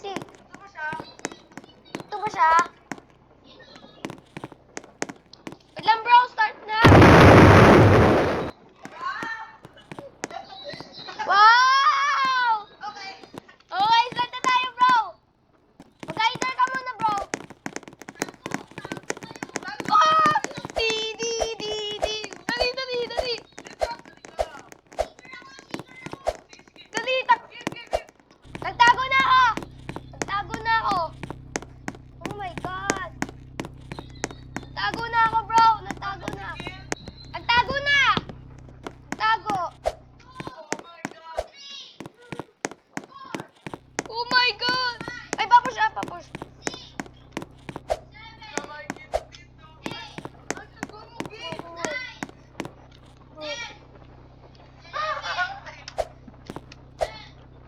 seek. Ito ba siya? Wait lang bro, start na. Wow! Okay, start na tayo bro. Mag-hider ka muna bro. Ah! Di. Dali. Dali, nagtago na ako. Oh my God. Nagtago na ako bro. Nagtago na. Oh my God. Ay, papush.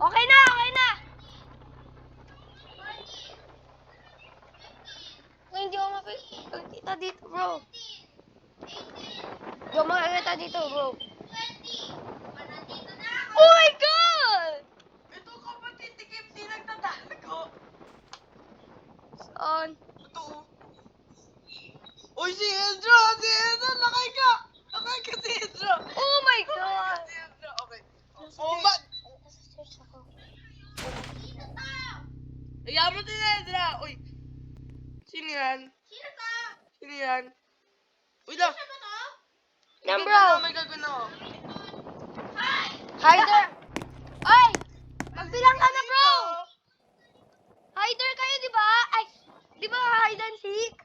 Okay na. Ay, hindi ako makikita dito, bro. Hindi ako makikita dito, bro. Oh my God! Ito kapatid, tikip di nagtatago. Saan? Ito. Uy, si Ezra, lakay ka si Ezra. Oh my God! Si Ezra, okay. Oh, man. Nasa search ako. Ayaw mo din Ezra. Uy, sino yan? Uy, lang. Yan, bro. May gagawin ako. Hider! Ay! Magbilang ka na, bro! Hider kayo, di ba? Ay, di ba hide and seek?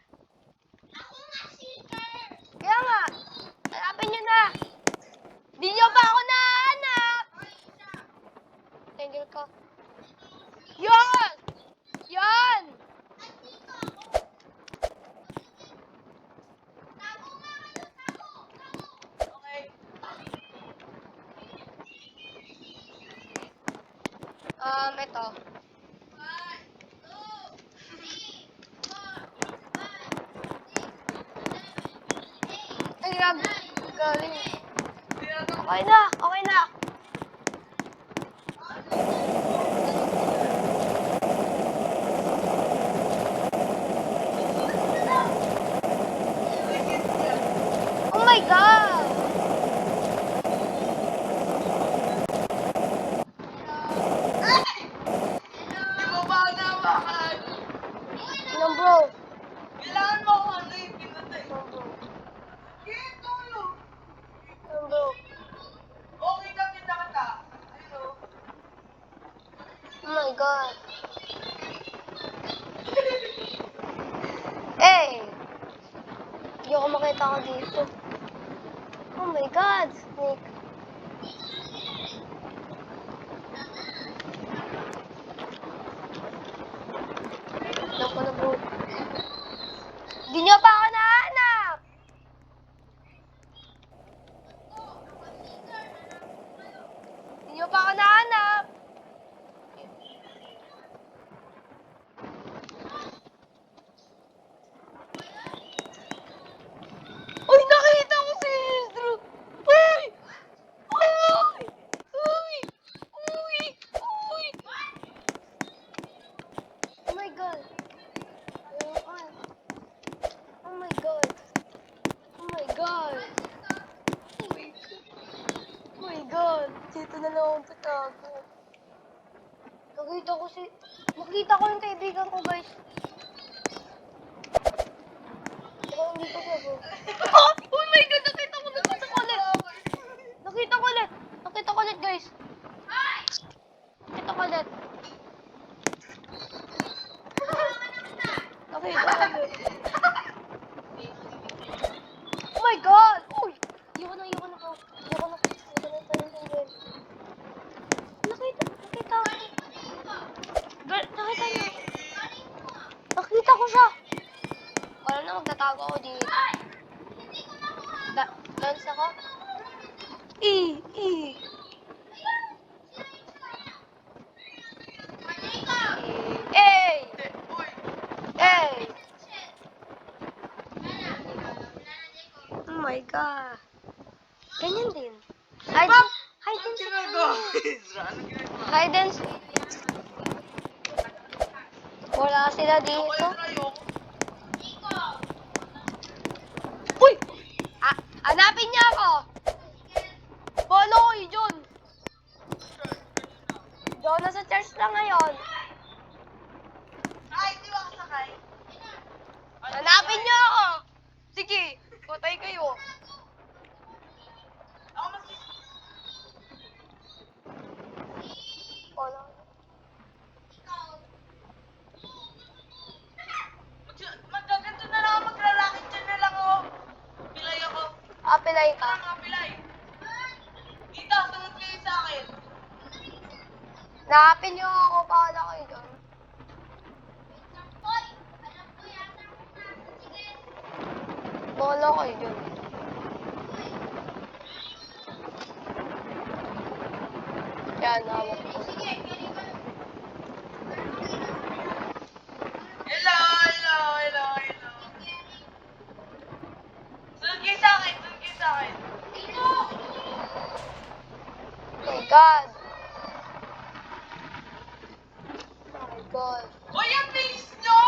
Kaya nga, hanapin nyo na. Di nyo pa ako nahanap. Tingil ka. Yan! Okay. Ito. Ay, galing. Okay na. Oh my God! Di mo ba nawakan? Ilang bro? Kailangan mo ako ano yung pinatay. Ilang bro? Ito yun. Ilang bro? Okay ka, kita. Ayun o. Oh my God. Hey! Hindi ako makita ka dito. Oh my God, Nick. Alam ko na bro. Hindi niyo pa ako nahanap! Hindi niyo pa ako nahanap! Uy, nakita ko si Drew! Uy! Oh my God! Ayun. Oh my God! Oh my God! Oh my God! Dito na lang ako tatago. Nakita ko yung kaibigan ko, guys. Pero hindi ko siya, bro. Oh my God! Nakita ko ulit! Nakita ko ulit, guys. Nakita ko ulit. Oh my God! Uy! Ayoko na, bro. Ayoko na tanggal. Nakita. Nakita ko siya. Wala na, magtatago ako dito. Dance ako? Hey! Oh my God. Ganyan din. Hide and seek. Ginagawa mo, Ezra. Anong ginagawa? Hide and seek. Wala sila Ako dito. yung ayoko. Uy! Hanapin niya ako! Bolo ko yun, John. John, nasa church lang ngayon. Ay, di ba kasakay? Hanapin niyo ako! Sige, putay kayo. Ako mas... Bolo. Magaganto na lang ako, maglalakit dyan na lang ako. Pilay ako. Apilay ka. Tara mga pilay. Dito, sunod kayo sa akin. Hanapin niyo ako, bahala kayo dyan. Bolo kayo dyan. Yan, hawak ko. Hello, hello, hello, hello. Sunod kayo sa akin, sunod kayo sa akin. Oh my God. Oh my God. Uy, ang bilis nyo!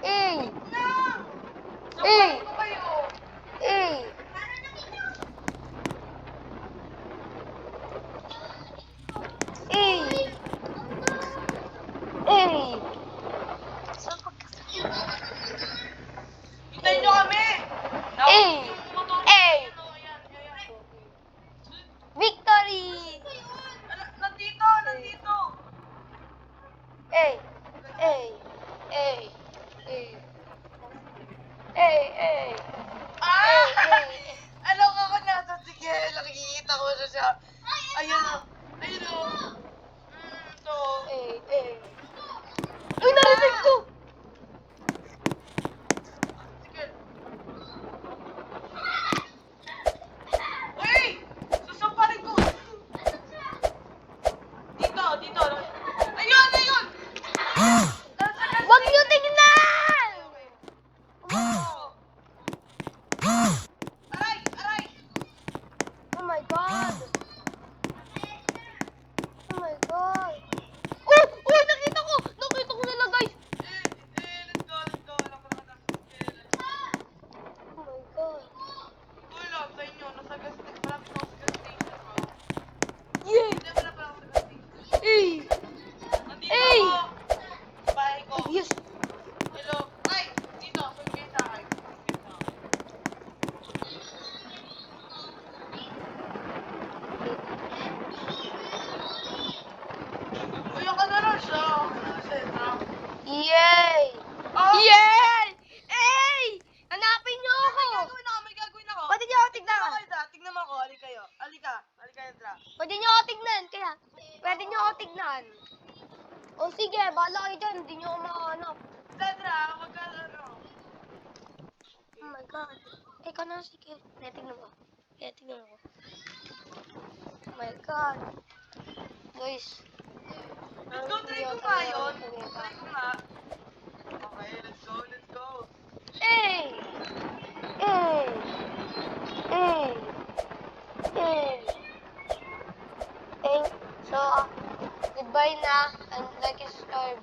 Eh! Na! Eh! Sabay ko kayo. Eh! Eh! Eh! Hintayin nyo kami! Eh! Yung motor. Eh! Ayan, ayan. Victory! Nandito, nandito. Eh! Eh! Eh! Eh! Eh! Eh! Ah! Eh! Alam ko nasa sige, nakikita ko na siya. Ayun o. Ayun o. Ito. Eh! Eh! Uy, narinig ko! Sige. Uy! Sasamparin ko. Dito, dito. Ayun, ayun! Huwag niyo tingnan! Aray, aray! Oh my God! Oh my God! Oh! Oh! Nakita ko! Nakita ko nila, guys! Let's go, let's go. Alam ko na let's go. Oh my God! Uy, love, sa inyo. Nasa gas station. Malapit ako sa gas station, bro. Yeah! Hindi mo na pala ako sa gas station. Eh! Nandito Hey! ako. Sa bahay ko. Yes! Hello. Ay! Dito. Sunod kayo sa akin. Uy, ako na rin siya. Yay! Oh! Yay! Hey! Hanapin niyo May ako! gagawin ako, may gagawin ako. Pwede niyo ako tignan. Tignan mo kayo, Dra. Tignan mo ako. Hali kayo. Halika. Halika kayo, Dra. Pwede niyo ako tignan, kaya pwede niyo ako tignan. O sige, bahala kayo dyan, hindi niyo ako makahanap. Dra, wag ka ano. Oh my God. Ikaw na, sige. Kaya tignan mo. Kaya tignan mo. Oh my God. Guys. Let's go, try ko nga yun. Try ko nga. Okay, let's go, let's go. Hey! Hey! Hey! Hey! Hey! So, goodbye na and like and subscribe.